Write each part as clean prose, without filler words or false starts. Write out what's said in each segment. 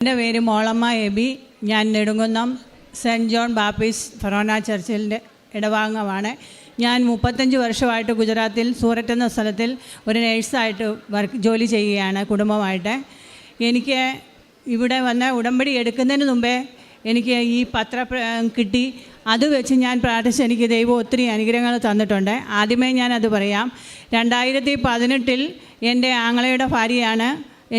എൻ്റെ പേര് മോളമ്മ എബി. ഞാൻ നെടുങ്കുന്നം സെൻറ്റ് ജോൺ ബാപ്റ്റിസ്റ്റ് ഫൊറോന ചർച്ചിൻ്റെ ഇടവാംഗമാണ്. ഞാൻ 35 വർഷമായിട്ട് ഗുജറാത്തിൽ സൂററ്റ് എന്ന സ്ഥലത്തിൽ ഒരു നേഴ്സായിട്ട് ജോലി ചെയ്യുകയാണ് കുടുംബമായിട്ട്. എനിക്ക് ഇവിടെ വന്ന് ഉടമ്പടി എടുക്കുന്നതിന് മുമ്പേ എനിക്ക് ഈ പത്രം കിട്ടി. അത് വെച്ച് ഞാൻ പ്രാർത്ഥിച്ച് എനിക്ക് ദൈവം ഒത്തിരി അനുഗ്രഹങ്ങൾ തന്നിട്ടുണ്ട്. ആദ്യമേ ഞാനത് പറയാം. 2018 എൻ്റെ ആങ്ങളയുടെ ഭാര്യയാണ്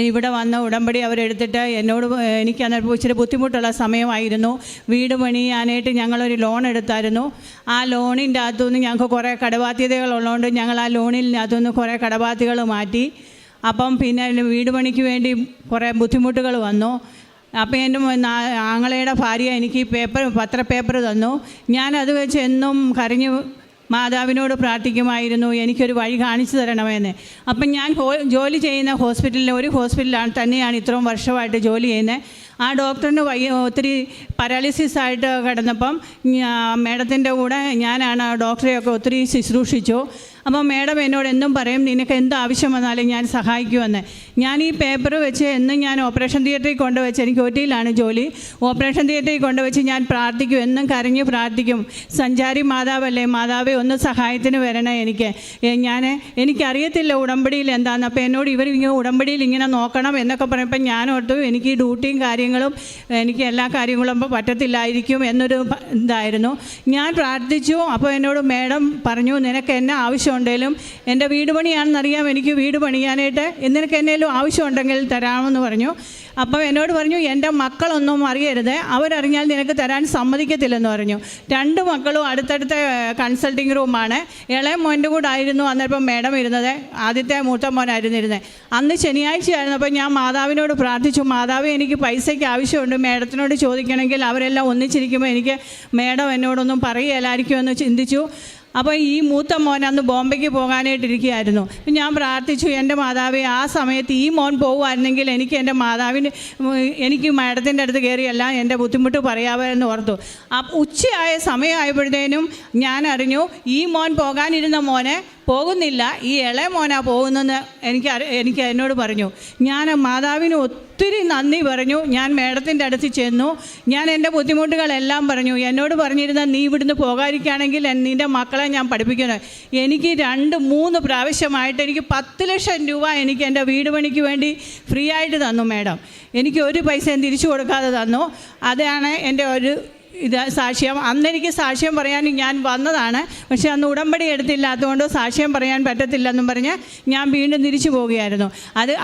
ഇവിടെ വന്ന ഉടമ്പടി അവരെടുത്തിട്ട് എന്നോട് എനിക്ക് അന്നേരം ഇച്ചിരി ബുദ്ധിമുട്ടുള്ള സമയമായിരുന്നു. വീട് പണിയാനായിട്ട് ഞങ്ങളൊരു ലോൺ എടുത്തായിരുന്നു. ആ ലോണിൻ്റെ അകത്തുനിന്ന് ഞങ്ങൾക്ക് കുറേ കടബാധ്യതകളുള്ളതുകൊണ്ട് ഞങ്ങൾ ആ ലോണിനകത്തുനിന്ന് കുറേ കടബാധ്യതകൾ മാറ്റി. അപ്പം പിന്നെ വീട് പണിക്ക് വേണ്ടി കുറേ ബുദ്ധിമുട്ടുകൾ വന്നു. അപ്പോൾ എൻ്റെ ആങ്ങളയുടെ ഭാര്യ എനിക്ക് പത്രപേപ്പർ തന്നു. ഞാനത് വെച്ച് എന്നും കരഞ്ഞു മാതാവിനോട് പ്രാർത്ഥിക്കുമായിരുന്നു, എനിക്കൊരു വഴി കാണിച്ചു തരണമെന്ന്. അപ്പം ഞാൻ ജോലി ചെയ്യുന്ന ഒരു ഹോസ്പിറ്റലിലാണ് തന്നെയാണ് ഇത്രയും വർഷമായിട്ട് ജോലി ചെയ്യുന്നത്. ആ ഡോക്ടറിന് ഒത്തിരി പാരാലിസിസ് ആയിട്ട് കിടന്നപ്പം മേഡത്തിൻ്റെ കൂടെ ഞാനാണ് ആ ഡോക്ടറെയൊക്കെ ഒത്തിരി ശുശ്രൂഷിച്ചു. അപ്പോൾ മേഡം എന്നോട് എന്നും പറയും, നിനക്ക് എന്ത് ആവശ്യം വന്നാലും ഞാൻ സഹായിക്കുമെന്ന്. ഞാൻ ഈ പേപ്പർ വെച്ച് എന്നും ഞാൻ ഓപ്പറേഷൻ തിയേറ്ററിൽ കൊണ്ടുവച്ച്, എനിക്ക് ഒറ്റയിലാണ് ജോലി, ഓപ്പറേഷൻ തിയേറ്ററിൽ കൊണ്ടുവച്ച് ഞാൻ പ്രാർത്ഥിക്കും, എന്നും കരഞ്ഞ് പ്രാർത്ഥിക്കും. സഞ്ചാരി മാതാവല്ലേ, മാതാവേ ഒന്ന് സഹായത്തിന് വരണേ. എനിക്കറിയത്തില്ല ഉടമ്പടിയിൽ എന്താണെന്ന്. അപ്പോൾ എന്നോട് ഇങ്ങനെ ഉടമ്പടിയിൽ ഇങ്ങനെ നോക്കണം എന്നൊക്കെ പറയുമ്പോൾ ഞാൻ ഓർത്തു എനിക്ക് ഈ ഡ്യൂട്ടിയും കാര്യങ്ങളും എനിക്ക് എല്ലാ കാര്യങ്ങളും പറ്റത്തില്ലായിരിക്കും എന്നൊരു ഇതായിരുന്നു. ഞാൻ പ്രാർത്ഥിച്ചു. അപ്പോൾ എന്നോട് മേഡം പറഞ്ഞു, നിനക്ക് എന്നെ ആവശ്യമുണ്ടെങ്കിലും എൻ്റെ വീട് പണിയാണെന്നറിയാം, എനിക്ക് വീട് പണിയാനായിട്ട് നിനക്ക് എന്നേലും ആവശ്യമുണ്ടെങ്കിൽ തരാമെന്ന് പറഞ്ഞു. അപ്പോൾ എന്നോട് പറഞ്ഞു, എൻ്റെ മക്കളൊന്നും അറിയരുത്, അവരറിഞ്ഞാൽ നിനക്ക് തരാൻ സമ്മതിക്കത്തില്ലെന്ന് പറഞ്ഞു. 2 മക്കളും അടുത്തടുത്ത കൺസൾട്ടിങ് റൂമാണ്. ഇളയ മോൻ്റെ കൂടെ ആയിരുന്നു അന്നേരം മേഡം ഇരുന്നത്, ആദ്യത്തെ മൂത്ത മോനായിരുന്നു ഇരുന്നത്. അന്ന് ശനിയാഴ്ചയായിരുന്നു. അപ്പോൾ ഞാൻ മാതാവിനോട് പ്രാർത്ഥിച്ചു, മാതാവ് എനിക്ക് പൈസയ്ക്ക് ആവശ്യമുണ്ട്, മേഡത്തിനോട് ചോദിക്കണമെങ്കിൽ അവരെല്ലാം ഒന്നിച്ചിരിക്കുമ്പോൾ എനിക്ക് മേഡം എന്നോടൊന്നും പറയുകയില്ലായിരിക്കുമെന്ന് ചിന്തിച്ചു. അപ്പോൾ ഈ മൂത്ത മോൻ അന്ന് ബോംബെക്ക് പോകാനായിട്ടിരിക്കുകയായിരുന്നു. ഞാൻ പ്രാർത്ഥിച്ചു, എൻ്റെ മാതാവേ ആ സമയത്ത് ഈ മോൻ പോകുമായിരുന്നെങ്കിൽ എനിക്ക് മേഡത്തിൻ്റെ അടുത്ത് കയറിയല്ല എൻ്റെ ബുദ്ധിമുട്ട് പറയാമെന്ന് ഓർത്തു. ഉച്ചയായ സമയമായപ്പോഴത്തേനും ഞാൻ അറിഞ്ഞു ഈ മോൻ പോകാനിരുന്ന മോനെ പോകുന്നില്ല, ഈ ഇളയ മോനാ പോകുന്നെന്ന് എനിക്ക് എന്നോട് പറഞ്ഞു. ഞാൻ മാതാവിന് ഒത്തിരി നന്ദി പറഞ്ഞു. ഞാൻ മേഡത്തിൻ്റെ അടുത്ത് ചെന്നു. ഞാൻ എൻ്റെ ബുദ്ധിമുട്ടുകളെല്ലാം പറഞ്ഞു. എന്നോട് പറഞ്ഞിരുന്ന, നീ ഇവിടുന്ന് പോകാതിരിക്കുകയാണെങ്കിൽ നിൻ്റെ മക്കളെ ഞാൻ പഠിപ്പിക്കുന്നത്. എനിക്ക് 2-3 പ്രാവശ്യമായിട്ട് എനിക്ക് 10 ലക്ഷം രൂപ എനിക്ക് എൻ്റെ വീട് പണിക്ക് വേണ്ടി ഫ്രീ ആയിട്ട് തന്നു മേഡം. എനിക്ക് ഒരു പൈസയും തിരിച്ചു കൊടുക്കാതെ തന്നു. അതാണ് എൻ്റെ ഒരു സാക്ഷ്യം. അന്നെനിക്ക് സാക്ഷ്യം പറയാൻ ഞാൻ വന്നതാണ്, പക്ഷേ അന്ന് ഉടമ്പടി എടുത്തില്ലാത്തതുകൊണ്ട് സാക്ഷ്യം പറയാൻ പറ്റത്തില്ലെന്നും പറഞ്ഞ് ഞാൻ വീണ്ടും തിരിച്ചു പോവുകയായിരുന്നു.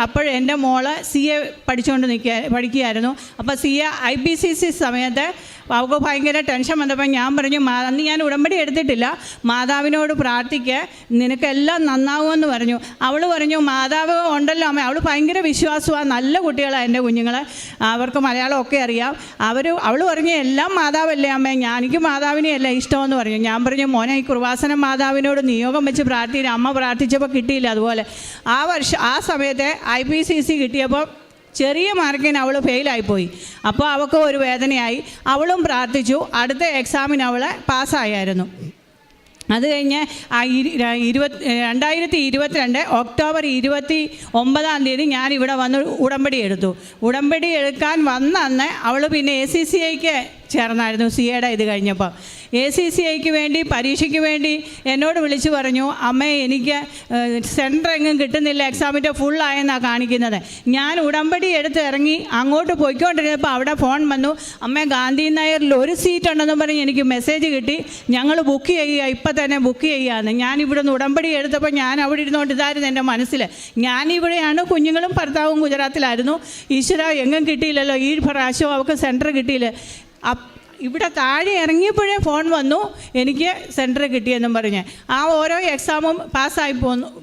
അപ്പോഴെൻ്റെ മോള് CA പഠിക്കുകയായിരുന്നു. അപ്പോൾ CA IPCC സമയത്ത് അവൾക്ക് ഭയങ്കര ടെൻഷൻ വന്നപ്പോൾ ഞാൻ പറഞ്ഞു, അന്ന് ഞാൻ ഉടമ്പടി എടുത്തിട്ടില്ല, മാതാവിനോട് പ്രാർത്ഥിക്കുക, നിനക്കെല്ലാം നന്നാവുമെന്ന് പറഞ്ഞു. അവൾ പറഞ്ഞു, മാതാവ് ഉണ്ടല്ലോ അമ്മ. അവൾ ഭയങ്കര വിശ്വാസമാണ്, നല്ല കുട്ടികളാണ് എൻ്റെ കുഞ്ഞുങ്ങൾ, അവർക്ക് മലയാളമൊക്കെ അറിയാം. അവൾ പറഞ്ഞു, എല്ലാം മാതാവല്ലേ അമ്മേ, എനിക്ക് മാതാവിനെയല്ല ഇഷ്ടമെന്ന് പറഞ്ഞു. ഞാൻ പറഞ്ഞു, മോനെ ഈ കൃപാസന മാതാവിനോട് നിയോഗം വെച്ച് പ്രാർത്ഥിച്ചില്ല, അമ്മ പ്രാർത്ഥിച്ചപ്പോൾ കിട്ടിയില്ല. അതുപോലെ ആ സമയത്ത് IPCC കിട്ടിയപ്പോൾ ചെറിയ മാർക്കിന് അവൾ ഫെയിലായിപ്പോയി. അപ്പോൾ അവൾക്ക് ഒരു വേദനയായി. അവളും പ്രാർത്ഥിച്ചു. അടുത്ത എക്സാമിന് അവൾ പാസ്സായിരുന്നു. അത് കഴിഞ്ഞ് 2022 ഒക്ടോബർ 29 ഞാൻ ഇവിടെ വന്ന് ഉടമ്പടി എടുത്തു. ഉടമ്പടി എടുക്കാൻ വന്ന അന്ന് അവൾ പിന്നെ ACCIക്ക് ചേർന്നായിരുന്നു. CAയുടെ ഇത് കഴിഞ്ഞപ്പോൾ ACCIക്ക് വേണ്ടി പരീക്ഷയ്ക്ക് വേണ്ടി എന്നോട് വിളിച്ചു പറഞ്ഞു, അമ്മേ എനിക്ക് സെൻറ്റർ എങ്ങും കിട്ടുന്നില്ല, എക്സാമിൻ്റെ ഫുള്ളായെന്നാണ് കാണിക്കുന്നത്. ഞാൻ ഉടമ്പടി എടുത്ത് ഇറങ്ങി അങ്ങോട്ട് പോയിക്കൊണ്ടിരുന്നപ്പോൾ അവിടെ ഫോൺ വന്നു, അമ്മേ ഗാന്ധി നഗറിൽ ഒരു സീറ്റ് ഉണ്ടെന്ന് പറഞ്ഞ് എനിക്ക് മെസ്സേജ് കിട്ടി, ഞങ്ങൾ ബുക്ക് ചെയ്യുക, ഇപ്പം തന്നെ ബുക്ക് ചെയ്യുകയെന്ന്. ഞാനിവിടെ നിന്ന് ഉടമ്പടി എടുത്തപ്പോൾ ഞാൻ അവിടെ ഇരുന്നുകൊണ്ട് ഇതായിരുന്നു എൻ്റെ മനസ്സിൽ, ഞാനിവിടെയാണ്, കുഞ്ഞുങ്ങളും ഭർത്താവും ഗുജറാത്തിലായിരുന്നു. ഈശ്വര എങ്ങും കിട്ടിയില്ലല്ലോ, ഈ പ്രാവശ്യം അവൾക്ക് സെൻറ്റർ കിട്ടിയില്ല. ഇവിടെ താഴെ ഇറങ്ങിയപ്പോഴേ ഫോൺ വന്നു, എനിക്ക് സെൻറ്റർ കിട്ടിയെന്നും പറഞ്ഞ്. ആ ഓരോ എക്സാമും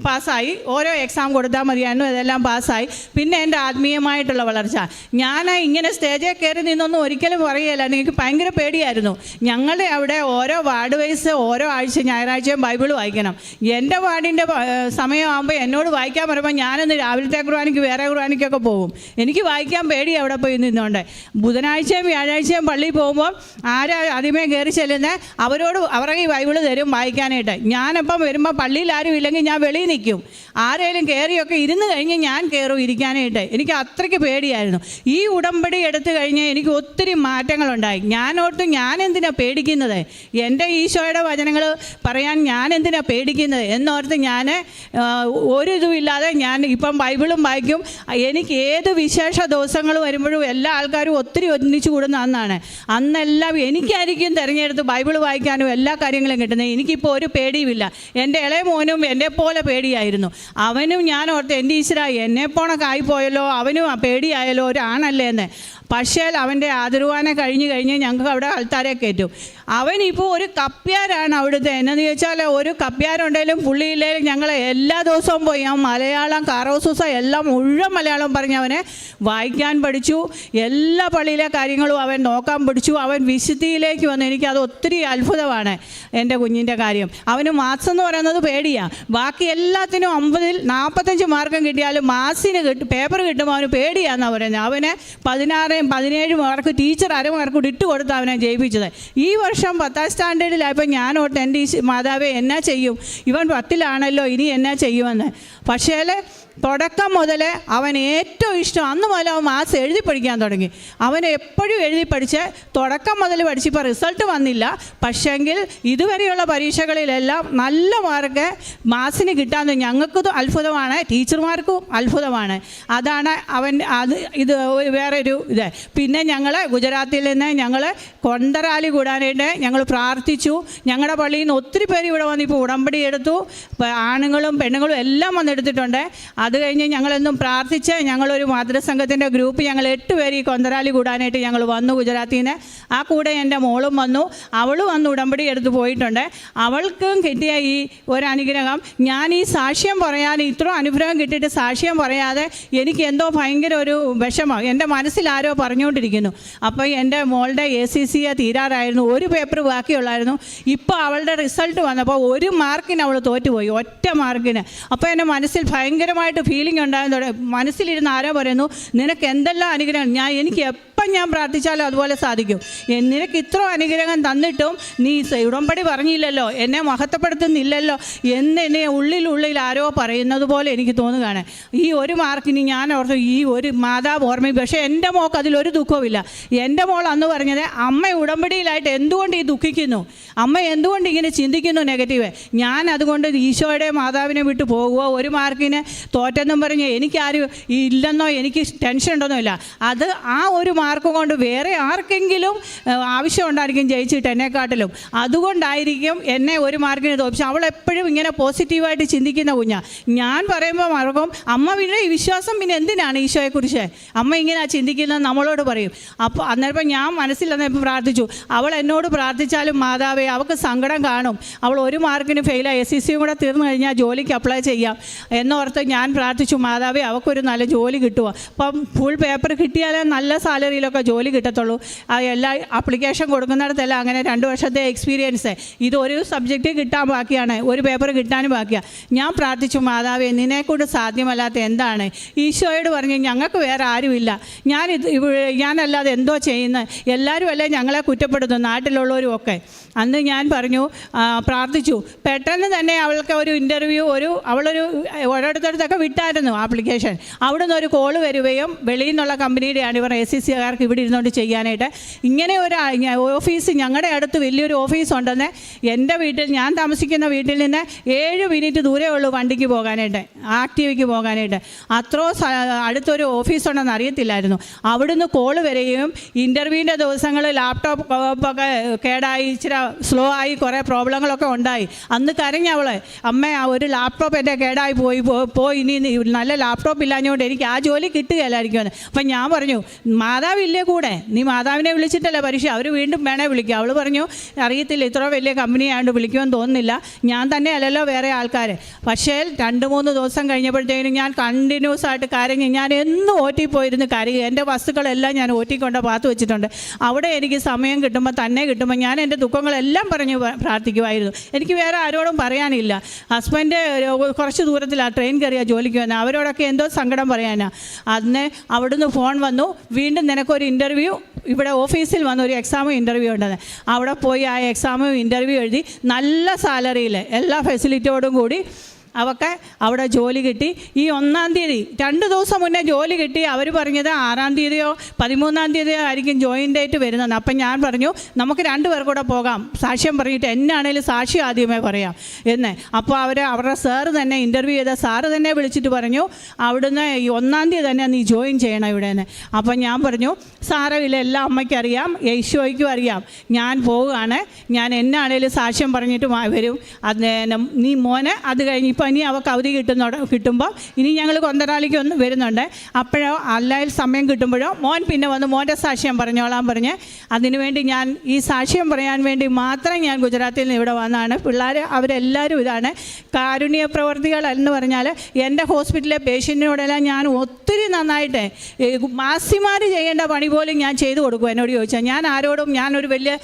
പാസ്സായി ഓരോ എക്സാം കൊടുത്താൽ മതിയായിരുന്നു, അതെല്ലാം പാസ്സായി. പിന്നെ എൻ്റെ ആത്മീയമായിട്ടുള്ള വളർച്ച. ഞാൻ ഇങ്ങനെ സ്റ്റേജിൽ കയറി നിന്നൊന്നും ഒരിക്കലും പറയുകയില്ല, എനിക്ക് ഭയങ്കര പേടിയായിരുന്നു. ഞങ്ങളുടെ അവിടെ ഓരോ വാർഡ് വൈസ് ഓരോ ഞായറാഴ്ചയും ബൈബിൾ വായിക്കണം. എൻ്റെ വാർഡിൻ്റെ സമയമാകുമ്പോൾ എന്നോട് വായിക്കാൻ പറയുമ്പോൾ ഞാനൊന്ന് രാവിലത്തെ കുർബാനയ്ക്ക് വേറെ കുർബാനയ്ക്കൊക്കെ പോകും. എനിക്ക് വായിക്കാൻ പേടി അവിടെ പോയി നിന്നുകൊണ്ട്. ബുധനാഴ്ചയും വ്യാഴാഴ്ചയും പള്ളിയിൽ പോകുമ്പോൾ ആദ്യമേ കയറി ചെല്ലുന്നത് അവരോട് അവരുടെ ഈ ബൈബിള് തരും വായിക്കാനായിട്ട്. ഞാനപ്പം വരുമ്പോൾ പള്ളിയിൽ ആരും ഇല്ലെങ്കിൽ ഞാൻ വെളിയിൽ നിൽക്കും. ആരെങ്കിലും കയറിയൊക്കെ ഇരുന്ന് കഴിഞ്ഞ് ഞാൻ കയറും ഇരിക്കാനായിട്ട്. എനിക്ക് അത്രയ്ക്ക് പേടിയായിരുന്നു. ഈ ഉടമ്പടി എടുത്തു കഴിഞ്ഞ് എനിക്ക് ഒത്തിരി മാറ്റങ്ങളുണ്ടായി. ഞാൻ എന്തിനാ പേടിക്കുന്നത്, എൻ്റെ ഈശോയുടെ വചനങ്ങൾ പറയാൻ ഞാൻ എന്തിനാ പേടിക്കുന്നത് എന്നോർത്ത് ഞാൻ ഒരു ഇതുമില്ലാതെ ഞാൻ ഇപ്പം ബൈബിളും വായിക്കും. എനിക്ക് ഏത് വിശേഷ ദിവസങ്ങൾ വരുമ്പോഴും എല്ലാ ആൾക്കാരും ഒത്തിരി ഒന്നിച്ചു കൂടുന്ന അന്നെല്ലാം എനിക്കായിരിക്കും തിരഞ്ഞെടുത്ത് ബൈബിൾ വായിക്കാനും എല്ലാ കാര്യങ്ങളും കിട്ടുന്നത്. എനിക്കിപ്പോൾ ഒരു പേടിയുമില്ല. എൻ്റെ ഇളയ മോനും എന്നെ പോലെ പേടിയായിരുന്നു. അവനും ഞാൻ ഓർത്ത് എൻ്റെ ഈശ്വര എന്നെപ്പോണൊക്കെ ആയിപ്പോയല്ലോ, അവനും പേടിയായല്ലോ, ഒരാണല്ലേ എന്ന്. പക്ഷേ അവൻ്റെ ആതിർവാനെ കഴിഞ്ഞ് ഞങ്ങൾക്ക് അവിടെ ആൾക്കാരെ കയറ്റും. അവനിപ്പോൾ ഒരു കപ്പ്യാരാണ് അവിടുത്തെ. എന്നു ചോദിച്ചാൽ ഒരു കപ്പ്യാരുണ്ടെങ്കിലും പുള്ളിയില്ലെങ്കിലും ഞങ്ങൾ എല്ലാ ദിവസവും പോയി മലയാളം കാറോസൂസ എല്ലാം മുഴുവൻ മലയാളം പറഞ്ഞ് അവനെ വായിക്കാൻ പഠിച്ചു. എല്ലാ പള്ളിയിലെ കാര്യങ്ങളും അവൻ നോക്കാൻ പഠിച്ചു. അവൻ വിശുദ്ധിയിലേക്ക് വന്നു. എനിക്കത് ഒത്തിരി അത്ഭുതമാണ് എൻ്റെ കുഞ്ഞിൻ്റെ കാര്യം. അവന് മാത്സ് എന്ന് പറയുന്നത് പേടിയാണ്. ബാക്കി എല്ലാത്തിനും 50-ൽ 45 മാർക്കും കിട്ടിയാലും മാത്സിന് പേപ്പർ കിട്ടുമ്പോൾ അവന് പേടിയാണെന്നാണ് പറയുന്നത്. അവന് 16-17 മാർക്ക് ടീച്ചർ അരമാർക്ക് കൂടി ഇട്ട് കൊടുത്ത് അവനെ ജയിപ്പിച്ചത്. ഈ വർഷം 10ാം സ്റ്റാൻഡേർഡിലായപ്പോൾ ഞാൻ ഓർത്ത് എൻ്റെ ഈ മാതാവേ എന്നാ ചെയ്യും, ഇവൻ 10ലാണല്ലോ, ഇനി എന്നാ ചെയ്യുമെന്ന്. പക്ഷേ തുടക്കം മുതൽ അവൻ ഏറ്റവും ഇഷ്ടം അന്ന് മുതൽ അവൻ മാത്സ് എഴുതി പഠിക്കാൻ തുടങ്ങി. അവൻ എപ്പോഴും എഴുതി പഠിച്ച് തുടക്കം മുതൽ പഠിച്ചിപ്പോൾ റിസൾട്ട് വന്നില്ല. പക്ഷേങ്കിൽ ഇതുവരെയുള്ള പരീക്ഷകളിലെല്ലാം നല്ല മാർക്ക് മാത്സിന് കിട്ടാമെന്ന് ഞങ്ങൾക്കും അത്ഭുതമാണ്, ടീച്ചർമാർക്കും അത്ഭുതമാണ്. അതാണ് ഇത് വേറൊരു ഇത്. പിന്നെ ഞങ്ങൾ ഗുജറാത്തിൽ നിന്ന് ഞങ്ങൾ കൊന്തറാലി കൂടാനായിട്ട് ഞങ്ങൾ പ്രാർത്ഥിച്ചു. ഞങ്ങളുടെ പള്ളിയിൽ നിന്ന് ഒത്തിരി പേര് ഇവിടെ വന്ന് ഇപ്പോൾ ഉടമ്പടി എടുത്തു. ആണുങ്ങളും പെണ്ണുങ്ങളും എല്ലാം വന്നെടുത്തിട്ടുണ്ട്. അത് കഴിഞ്ഞ് ഞങ്ങളെന്നും പ്രാർത്ഥിച്ച് ഞങ്ങളൊരു മാതൃസംഘത്തിൻ്റെ ഗ്രൂപ്പ് ഞങ്ങൾ 8 പേര് ഈ കൊന്തറാലി കൂടാനായിട്ട് ഞങ്ങൾ വന്നു ഗുജറാത്തിൽ നിന്ന്. ആ കൂടെ എൻ്റെ മോളും വന്നു. അവളും വന്ന് ഉടമ്പടി എടുത്ത് പോയിട്ടുണ്ട്. അവൾക്കും കിട്ടിയ ഈ ഒരു അനുഗ്രഹം, ഞാൻ ഈ സാക്ഷ്യം പറയാൻ ഇത്ര അനുഗ്രഹം കിട്ടിയിട്ട് സാക്ഷ്യം പറയാതെ എനിക്ക് എന്തോ ഭയങ്കര ഒരു വിഷമം എൻ്റെ മനസ്സിൽ ആരോ പറഞ്ഞുകൊണ്ടിരിക്കുന്നു. അപ്പോൾ എൻ്റെ മോളുടെ ACCA തീരാറായിരുന്നു. ഒരു പേപ്പർ ബാക്കിയുള്ളായിരുന്നു. ഇപ്പോൾ അവളുടെ റിസൾട്ട് വന്നപ്പോൾ 1 മാർക്കിന് അവൾ തോറ്റുപോയി, ഒറ്റ മാർക്കിന്. അപ്പോൾ എൻ്റെ മനസ്സിൽ ഭയങ്കരമായിട്ട് ഫീലിംഗ് ഉണ്ടാകുന്നതോടെ മനസ്സിലിരുന്ന് ആരോ പറയുന്നു, നിനക്ക് എന്തെല്ലാം അനുഗ്രഹം, എനിക്ക് എപ്പം ഞാൻ പ്രാർത്ഥിച്ചാലും അതുപോലെ സാധിക്കും. നിനക്ക് ഇത്ര അനുഗ്രഹം തന്നിട്ടും നീ ഉടമ്പടി പറഞ്ഞില്ലല്ലോ, എന്നെ മഹത്വപ്പെടുത്തുന്നില്ലല്ലോ എന്നെ ഉള്ളിൽ ആരോ പറയുന്നത് പോലെ എനിക്ക് തോന്നുകയാണ്. ഈ 1 മാർക്കിന് ഞാൻ ഓർത്തു ഈ ഒരു മാതാവ് ഓർമ്മയും. പക്ഷേ എൻ്റെ മോൾക്ക് അതിലൊരു ദുഃഖവുമില്ല. എൻ്റെ മോൾ അന്ന് പറഞ്ഞത്, അമ്മ ഉടമ്പടിയിലായിട്ട് എന്തുകൊണ്ട് ഈ ദുഃഖിക്കുന്നു, അമ്മ എന്തുകൊണ്ട് ഇങ്ങനെ ചിന്തിക്കുന്നു നെഗറ്റീവ്. ഞാൻ അതുകൊണ്ട് ഈശോയുടെ മാതാവിനെ വിട്ട് പോകുമോ, 1 മാർക്കിന് തോറ്റെന്നും പറഞ്ഞ് എനിക്കാരും ഇല്ലെന്നോ എനിക്ക് ടെൻഷൻ ഉണ്ടെന്നോ ഇല്ല. അത് ആ 1 മാർക്ക് കൊണ്ട് വേറെ ആർക്കെങ്കിലും ആവശ്യം ഉണ്ടായിരിക്കും ജയിച്ചിട്ട് എന്നെക്കാട്ടിലും. അതുകൊണ്ടായിരിക്കും എന്നെ 1 മാർക്കിന് തോൽപ്പിച്ചു. അവൾ എപ്പോഴും ഇങ്ങനെ പോസിറ്റീവായിട്ട് ചിന്തിക്കുന്ന കുഞ്ഞാണ്. ഞാൻ പറയുമ്പോൾ മറക്കും, അമ്മ പിന്നെ ഈ വിശ്വാസം പിന്നെ എന്തിനാണ് ഈശോയെക്കുറിച്ച് അമ്മ ഇങ്ങനെ ചിന്തിക്കുന്നത് നമ്മളോട് പറയും. അപ്പോൾ അന്നേരം ഞാൻ മനസ്സിൽ അന്നേരം പ്രാർത്ഥിച്ചു. അവൾ എന്നോട് പ്രാർത്ഥിച്ചാലും മാതാവേ അവൾക്ക് സങ്കടം കാണും, അവൾ 1 മാർക്കിന് ഫെയിലായി, SCCയും കൂടെ തീർന്നു കഴിഞ്ഞാൽ ജോലിക്ക് അപ്ലൈ ചെയ്യാം എന്നോർത്ത് ഞാൻ പ്രാർത്ഥിച്ചു. മാതാവേ അവൾക്കൊരു നല്ല ജോലി കിട്ടുമോ. അപ്പം ഫുൾ പേപ്പർ കിട്ടിയാലേ നല്ല സാലറിയിലൊക്കെ ജോലി കിട്ടത്തുള്ളൂ. എല്ലാ ആപ്ലിക്കേഷൻ കൊടുക്കുന്നിടത്തെല്ലാം അങ്ങനെ 2 വർഷത്തെ എക്സ്പീരിയൻസ്. ഇത് ഒരു സബ്ജക്റ്റ് കിട്ടാൻ ബാക്കിയാണ്, 1 പേപ്പർ കിട്ടാനും ബാക്കിയാണ്. ഞാൻ പ്രാർത്ഥിച്ചു, മാതാവേ നിന്നെക്കൊണ്ട് സാധ്യമല്ലാത്ത എന്താണ്. ഈശോയോട് പറഞ്ഞു, ഞങ്ങൾക്ക് വേറെ ആരുമില്ല, ഞാനല്ലാതെ എന്തോ ചെയ്യുന്നത്, എല്ലാവരും അല്ലേ ഞങ്ങളെ കുറ്റപ്പെടുത്തും, നാട്ടിലുള്ളവരും ഒക്കെ. അന്ന് ഞാൻ പറഞ്ഞു, പ്രാർത്ഥിച്ചു. പെട്ടെന്ന് തന്നെ അവൾക്ക് ഒരു ഇൻ്റർവ്യൂ ഓരോരുത്തരത്തൊക്കെ വിട്ടായിരുന്നു ആപ്ലിക്കേഷൻ. അവിടെ നിന്ന് ഒരു കോള് വരികയും വെളിയിൽ നിന്നുള്ള കമ്പനിയുടെയാണ് ഇവർ SCCക്കാർക്ക് ഇവിടെ ഇരുന്നുകൊണ്ട് ചെയ്യാനായിട്ട്. ഇങ്ങനെ ഒരു ഓഫീസ് ഞങ്ങളുടെ അടുത്ത് വലിയൊരു ഓഫീസ് ഉണ്ടെന്ന് എൻ്റെ വീട്ടിൽ, ഞാൻ താമസിക്കുന്ന വീട്ടിൽ നിന്ന് 7 മിനിറ്റ് ദൂരേ ഉള്ളൂ വണ്ടിക്ക് പോകാനായിട്ട്, ആക്റ്റീവയ്ക്ക് പോകാനായിട്ട്. അത്രോ അടുത്തൊരു ഓഫീസുണ്ടെന്ന് അറിയത്തില്ലായിരുന്നു. അവിടുന്ന് കോള് വരികയും ഇൻ്റർവ്യൂവിൻ്റെ ദിവസങ്ങൾ ലാപ്ടോപ്പൊക്കെ കേടായി, ഇച്ചിരി സ്ലോ ആയി, കുറേ പ്രോബ്ലങ്ങളൊക്കെ ഉണ്ടായി. അന്ന് കരഞ്ഞവളെ, അമ്മ ഒരു ലാപ്ടോപ്പ് എൻ്റെ കേടായി പോയി ഇനി നല്ല ലാപ്ടോപ്പ് ഇല്ലാഞ്ഞുകൊണ്ട് എനിക്ക് ആ ജോലി കിട്ടുകയില്ലായിരിക്കുമെന്ന്. അപ്പം ഞാൻ പറഞ്ഞു, മാതാവില്ലേ കൂടെ, നീ മാതാവിനെ വിളിച്ചിട്ടല്ലേ പരീക്ഷ, അവർ വീണ്ടും വേണേ വിളിക്കുക. അവൾ പറഞ്ഞു, അറിയത്തില്ല, ഇത്ര വലിയ കമ്പനി ആയതുകൊണ്ട് വിളിക്കുമെന്ന് തോന്നുന്നില്ല, ഞാൻ തന്നെ അല്ലല്ലോ വേറെ ആൾക്കാർ. പക്ഷേ 2-3 ദിവസം കഴിഞ്ഞപ്പോഴത്തേനും ഞാൻ കണ്ടിന്യൂസ് ആയിട്ട് കരഞ്ഞ്, ഞാൻ എന്നും ഓറ്റിപ്പോയിരുന്നു കരയുക. എൻ്റെ വസ്തുക്കളെല്ലാം ഞാൻ ഓറ്റിക്കൊണ്ട് പാത്ത് വെച്ചിട്ടുണ്ട്. അവിടെ എനിക്ക് സമയം കിട്ടുമ്പോൾ ഞാൻ എൻ്റെ ദുഃഖങ്ങൾ കാര്യങ്ങളെല്ലാം പറഞ്ഞ് പ്രാർത്ഥിക്കുമായിരുന്നു. എനിക്ക് വേറെ ആരോടും പറയാനില്ല. ഹസ്ബൻഡ് കുറച്ച് ദൂരത്തിലാണ് ട്രെയിൻ കയറിയാൽ ജോലിക്ക് വന്നത്. അവരോടൊക്കെ എന്തോ സങ്കടം പറയാനാണ്. അന്ന് അവിടുന്ന് ഫോൺ വന്നു, വീണ്ടും നിനക്കൊരു ഇൻ്റർവ്യൂ ഇവിടെ ഓഫീസിൽ വന്ന ഒരു എക്സാമും ഇൻ്റർവ്യൂ ഉണ്ടെന്ന്. അവിടെ പോയി ആ എക്സാമും ഇൻ്റർവ്യൂ എഴുതി നല്ല സാലറിയിൽ എല്ലാ ഫെസിലിറ്റിയോടും കൂടി അവർക്ക് അവിടെ ജോലി കിട്ടി. ഈ 1-ാം തീയതി 2 ദിവസം മുന്നേ ജോലി കിട്ടി. അവർ പറഞ്ഞത് 6-ാം തീയതിയോ 13-ാം തീയതിയോ ആയിരിക്കും ജോയിൻ ഡേറ്റ് വരുന്നത്. അപ്പം ഞാൻ പറഞ്ഞു നമുക്ക് 2 പേർ കൂടെ പോകാം, സാക്ഷ്യം പറഞ്ഞിട്ട് എന്നാണേലും സാക്ഷി ആദ്യമേ പറയാം എന്ന്. അപ്പോൾ അവരുടെ സാറ് തന്നെ ഇൻ്റർവ്യൂ ചെയ്ത സാറ് തന്നെ വിളിച്ചിട്ട് പറഞ്ഞു അവിടുന്ന് ഈ 1-ാം തീയതി തന്നെ നീ ജോയിൻ ചെയ്യണം ഇവിടെ നിന്ന്. അപ്പം ഞാൻ പറഞ്ഞു സാരമില്ല, എല്ലാ അമ്മയ്ക്കും അറിയാം, ഈശോയ്ക്കും അറിയാം, ഞാൻ പോവുകയാണ്, ഞാൻ എന്നാണേലും സാക്ഷ്യം പറഞ്ഞിട്ട് വരും. അത് നീ മോനെ അത് കഴിഞ്ഞ് ഇനി അവൾക്ക് അവധി കിട്ടുമ്പോൾ ഇനി ഞങ്ങൾ കൊന്തരാളിക്ക് ഒന്ന് വരുന്നുണ്ട്, അപ്പോഴോ അല്ലായിൽ സമയം കിട്ടുമ്പോഴോ മോൻ പിന്നെ വന്ന് മോൻ്റെ സാക്ഷ്യം പറഞ്ഞോളാൻ പറഞ്ഞ് അതിനുവേണ്ടി ഞാൻ ഈ സാക്ഷ്യം പറയാൻ വേണ്ടി മാത്രം ഞാൻ ഗുജറാത്തിൽ നിന്ന് ഇവിടെ വന്നതാണ്. പിള്ളേർ അവരെല്ലാവരും ഇതാണ് കാരുണ്യ പ്രവർത്തികൾ എന്ന് പറഞ്ഞാൽ എൻ്റെ ഹോസ്പിറ്റലിലെ പേഷ്യൻറ്റിനോടെല്ലാം ഞാൻ ഒത്തിരി നന്നായിട്ട് മാസിമാർ ചെയ്യേണ്ട പണി പോലും ഞാൻ ചെയ്തു കൊടുക്കും. എന്നോട് ചോദിച്ചാൽ ഞാൻ ആരോടും, ഞാനൊരു വലിയ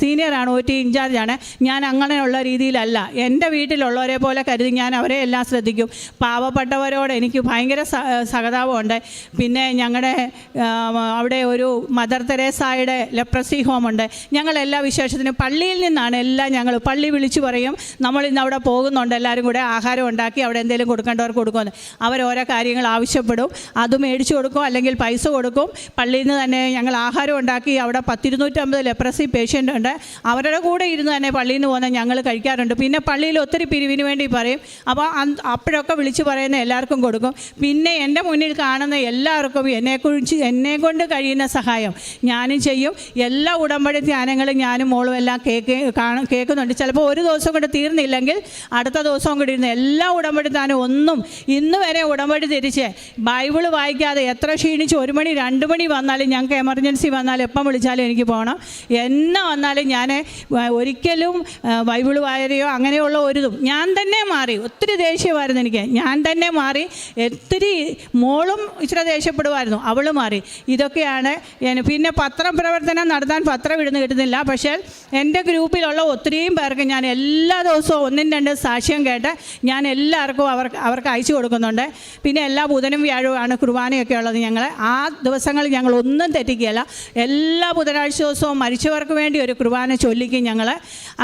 സീനിയറാണ്, OT ഇൻചാർജാണ്, ഞാൻ അങ്ങനെയുള്ള രീതിയിലല്ല. എൻ്റെ വീട്ടിലുള്ളവരെ പോലെ കരുതി ഞാൻ അവരെ എല്ലാം ശ്രദ്ധിക്കും. പാവപ്പെട്ടവരോട് എനിക്ക് ഭയങ്കര സഹതാപമുണ്ട്. പിന്നെ ഞങ്ങളുടെ അവിടെ ഒരു മദർ തെരേസായുടെ ലെപ്രസി ഹോമുണ്ട്. ഞങ്ങളെല്ലാ വിശേഷത്തിനും പള്ളിയിൽ നിന്നാണ് എല്ലാം. ഞങ്ങൾ പള്ളി വിളിച്ചു പറയും നമ്മൾ ഇന്ന് അവിടെ പോകുന്നുണ്ട്, എല്ലാവരും കൂടെ ആഹാരം ഉണ്ടാക്കി അവിടെ എന്തെങ്കിലും കൊടുക്കേണ്ടവർക്ക് കൊടുക്കുമെന്ന്. അവരോരോ കാര്യങ്ങൾ ആവശ്യപ്പെടും, അത് മേടിച്ചു കൊടുക്കും, അല്ലെങ്കിൽ പൈസ കൊടുക്കും. പള്ളിയിൽ നിന്ന് തന്നെ ഞങ്ങൾ ആഹാരം ഉണ്ടാക്കി അവിടെ 10-250 ലെപ്രസി പേഷ്യൻ്റ് ഉണ്ട്. അവരുടെ കൂടെ ഇരുന്ന് തന്നെ പള്ളിയിൽ നിന്ന് പോകുന്ന ഞങ്ങൾ കഴിക്കാറുണ്ട്. പിന്നെ പള്ളിയിൽ ഒത്തിരി പിരിവിന് വേണ്ടി പറയും. അപ്പോൾ അപ്പോഴൊക്കെ വിളിച്ച് പറയുന്ന എല്ലാവർക്കും കൊടുക്കും. പിന്നെ എൻ്റെ മുന്നിൽ കാണുന്ന എല്ലാവർക്കും എന്നെക്കൊണ്ട് കഴിയുന്ന സഹായം ഞാനും ചെയ്യും. എല്ലാ ഉടമ്പടി ധ്യാനങ്ങളും ഞാനും മോളും എല്ലാം കേൾക്കുന്നുണ്ട്. ചിലപ്പോൾ ഒരു ദിവസം കൊണ്ട് തീർന്നില്ലെങ്കിൽ അടുത്ത ദിവസവും കൂടി ഇരുന്ന് എല്ലാ ഉടമ്പടി ധ്യാനം ഒന്നും ഇന്ന് വരെ ഉടമ്പടി തിരിച്ച് ബൈബിൾ വായിക്കാതെ എത്ര ക്ഷീണിച്ച് 1 മണി 2 മണി വന്നാലും, ഞങ്ങൾക്ക് എമർജൻസി വന്നാലും എപ്പം വിളിച്ചാലും എനിക്ക് പോകണം. എന്നെ വന്നാലും ഞാൻ ഒരിക്കലും ബൈബിൾ വായനയോ അങ്ങനെയുള്ള ഒരിതും ഞാൻ തന്നെ മാറി. ഒത്തിരി ദേഷ്യമായിരുന്നു എനിക്ക്, ഞാൻ തന്നെ മാറി. ഒത്തിരി മോളും ഇച്ചിരി ദേഷ്യപ്പെടുമായിരുന്നു, അവൾ മാറി. ഇതൊക്കെയാണ്. പിന്നെ പത്രം പ്രവർത്തനം നടത്താൻ പത്രം ഇടുന്ന് കിട്ടുന്നില്ല. പക്ഷേ എൻ്റെ ഗ്രൂപ്പിലുള്ള ഒത്തിരിയും പേർക്ക് ഞാൻ എല്ലാ ദിവസവും 1-2 സാക്ഷ്യം കേട്ട് ഞാൻ എല്ലാവർക്കും അവർക്ക് അയച്ചു കൊടുക്കുന്നുണ്ട്. പിന്നെ എല്ലാ ബുധനും വ്യാഴവുമാണ് കുർബാനയൊക്കെ ഉള്ളത്. ഞങ്ങൾ ആ ദിവസങ്ങളിൽ ഞങ്ങൾ ഒന്നും തെറ്റിക്കുകയില്ല. എല്ലാ ബുധനാഴ്ച ദിവസവും മരിച്ചവർക്ക് വേണ്ടി ഒരു കുർബാന ചൊല്ലിക്കും ഞങ്ങൾ.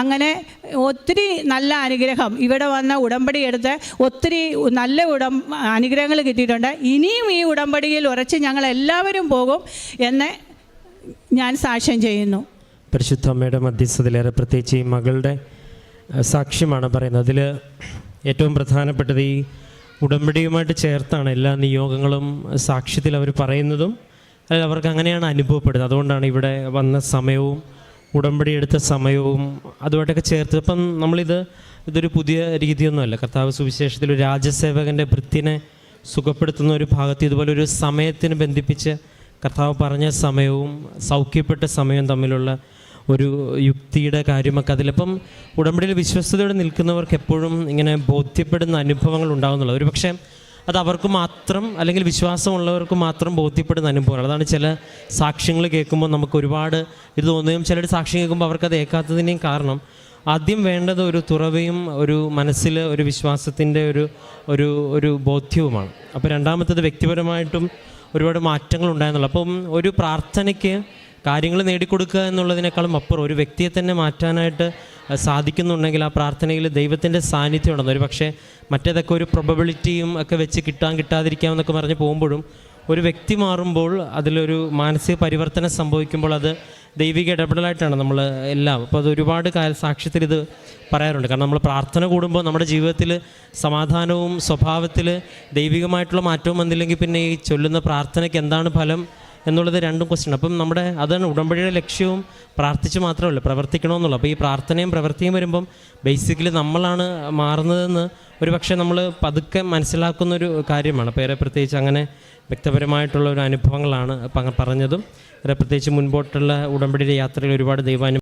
അങ്ങനെ ഒത്തിരി നല്ല അനുഗ്രഹം ഇവിടെ വന്ന ഉടമ്പടി എടുത്ത് ഒത്തിരി നല്ല അനുഗ്രഹങ്ങൾ കിട്ടിയിട്ടുണ്ട്. ഇനിയും ഈ ഉടമ്പടിയിൽ ഉറച്ച് ഞങ്ങൾ എല്ലാവരും പോകും എന്ന് ഞാൻ സാക്ഷ്യം ചെയ്യുന്നു. പരിശുദ്ധ അമ്മയുടെ മധ്യസ്ഥതയിലേറെ പ്രത്യേകിച്ച് ഈ മകളുടെ സാക്ഷ്യമാണ് പറയുന്നത്. അതിൽ ഏറ്റവും പ്രധാനപ്പെട്ടത് ഈ ഉടമ്പടിയുമായിട്ട് ചേർത്താണ് എല്ലാ നിയോഗങ്ങളും സാക്ഷ്യത്തിൽ അവർ പറയുന്നതും. അതായത് അവർക്ക് അങ്ങനെയാണ് അനുഭവപ്പെടുന്നത്. അതുകൊണ്ടാണ് ഇവിടെ വന്ന സമയവും ഉടമ്പടി എടുത്ത സമയവും അതുമായിട്ടൊക്കെ ചേർത്ത്. അപ്പം ഇതൊരു പുതിയ രീതിയൊന്നുമല്ല. കർത്താവ് സുവിശേഷത്തിൽ ഒരു രാജസേവകൻ്റെ ഭൃത്യനെ സുഖപ്പെടുത്തുന്ന ഒരു ഭാഗത്ത് ഇതുപോലെ ഒരു സമയത്തിന് ബന്ധിപ്പിച്ച് കർത്താവ് പറഞ്ഞ സമയവും സൗഖ്യപ്പെട്ട സമയവും തമ്മിലുള്ള ഒരു യുക്തിയുടെ കാര്യമൊക്കെ അതിലിപ്പം ഉടമ്പടിയിൽ വിശ്വസ്തയോടെ നിൽക്കുന്നവർക്ക് എപ്പോഴും ഇങ്ങനെ ബോധ്യപ്പെടുന്ന അനുഭവങ്ങൾ ഉണ്ടാകുന്നുള്ളത്. ഒരു പക്ഷേ അത് അവർക്ക് മാത്രം അല്ലെങ്കിൽ വിശ്വാസമുള്ളവർക്ക് മാത്രം ബോധ്യപ്പെടുന്ന അനുഭവമാണ്. അതാണ് ചില സാക്ഷ്യങ്ങൾ കേൾക്കുമ്പോൾ നമുക്ക് ഒരുപാട് ഇത് തോന്നുകയും ചിലർ സാക്ഷ്യം കേൾക്കുമ്പോൾ അവർക്കത് ഏൽക്കാത്തതിൻ്റെയും കാരണം ആദ്യം വേണ്ടത് ഒരു തുറവയും ഒരു മനസ്സിൽ ഒരു വിശ്വാസത്തിൻ്റെ ഒരു ബോധ്യവുമാണ്. അപ്പോൾ രണ്ടാമത്തേത് വ്യക്തിപരമായിട്ടും ഒരുപാട് മാറ്റങ്ങൾ ഉണ്ടായെന്നുള്ളത്. അപ്പം ഒരു പ്രാർത്ഥനയ്ക്ക് കാര്യങ്ങൾ നേടിക്കൊടുക്കുക എന്നുള്ളതിനേക്കാളും അപ്പുറം ഒരു വ്യക്തിയെ തന്നെ മാറ്റാനായിട്ട് സാധിക്കുന്നുണ്ടെങ്കിൽ ആ പ്രാർത്ഥനയിൽ ദൈവത്തിൻ്റെ സാന്നിധ്യം ഉണ്ടെന്ന്. ഒരു പക്ഷേ മറ്റേതൊക്കെ ഒരു പ്രൊബബിലിറ്റിയും ഒക്കെ വെച്ച് കിട്ടാതിരിക്കാമെന്നൊക്കെ പറഞ്ഞ് പോകുമ്പോഴും ഒരു വ്യക്തി മാറുമ്പോൾ അതിലൊരു മാനസിക പരിവർത്തനം സംഭവിക്കുമ്പോൾ അത് ദൈവിക ഇടപെടലായിട്ടാണ് നമ്മൾ എല്ലാം. അപ്പോൾ അത് ഒരുപാട് സാക്ഷ്യത്തിൽ ഇത് പറയാറുണ്ട്. കാരണം നമ്മൾ പ്രാർത്ഥന കൂടുമ്പോൾ നമ്മുടെ ജീവിതത്തിൽ സമാധാനവും സ്വഭാവത്തിൽ ദൈവികമായിട്ടുള്ള മാറ്റവും വന്നില്ലെങ്കിൽ പിന്നെ ഈ ചൊല്ലുന്ന പ്രാർത്ഥനയ്ക്ക് എന്താണ് ഫലം എന്നുള്ളത് രണ്ടും ക്വസ്റ്റ്യൻ. അപ്പം അതാണ് ഉടമ്പടിയുടെ ലക്ഷ്യവും പ്രാർത്ഥിച്ച് മാത്രമല്ല പ്രവർത്തിക്കണമെന്നുള്ളൂ. അപ്പോൾ ഈ പ്രാർത്ഥനയും പ്രവൃത്തിയും വരുമ്പം ബേസിക്കലി നമ്മളാണ് മാറുന്നതെന്ന് ഒരു പക്ഷേ നമ്മൾ പതുക്കെ മനസ്സിലാക്കുന്നൊരു കാര്യമാണ്. അപ്പോൾ പ്രത്യേകിച്ച് അങ്ങനെ വ്യക്തിപരമായിട്ടുള്ള ഒരു അനുഭവങ്ങളാണ് പറഞ്ഞതും. പ്രത്യേകിച്ച് മുൻപോട്ടുള്ള ഉടമ്പടിയുടെ യാത്രയിൽ ഒരുപാട് ദൈവാനുഭവം